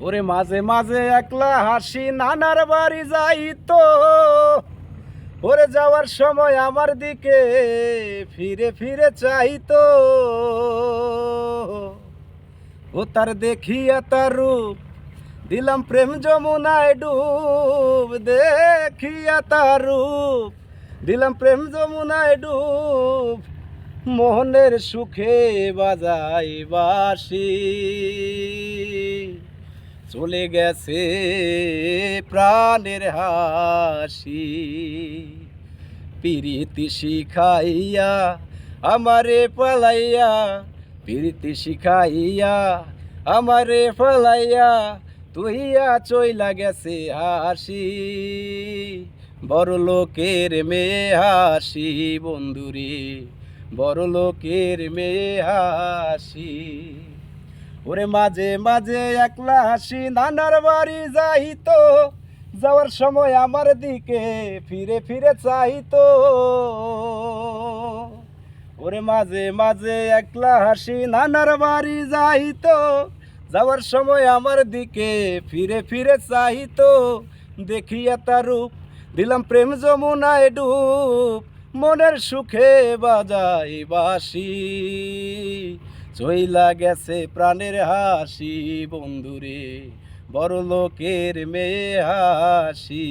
ওরে মাঝে মাঝে একলা হাসি নানার বাড়ি যাইতো, ওরে যাওয়ার সময় আমার দিকে ফিরে ফিরে চাইতো। ও তার দেখিয়া তার রূপ দিলাম প্রেম যমুনায় ডুব, দেখিয়া তার রূপ দিলাম প্রেম যমুনায় ডুব। মোহনের সুখে বাজাই বাঁশি, চলে গেছে প্রাণের হাসি। পিরিতি শিখাইয়া আমারে পালাইয়া, পিরিতি শিখাইয়া আমারে পালাইয়া, তুইয়া চইলা গেছে হাসি। বড় লোকের মেয়ে হাসি বন্ধুরে, বড় লোকের মেয়ে হাসি। ওরে মাঝে মাঝে একলা হাসি নানার বাড়ি যাইতো, যাওয়ার সময় আমার দিকে ফিরে ফিরে চাইতো। ওরে মাঝে মাঝে একলা হাসি নানার বাড়ি যাইতো, যাওয়ার সময় আমার দিকে ফিরে ফিরে চাইতো। দেখিয়া তার রূপ দিলাম প্রেম যমুনায় ডুব, মনের সুখে বাজাই বাঁশি, চইলা গেছে প্রাণের হাসি বন্ধুরে, বড় লোকের মেয়ে হাসি।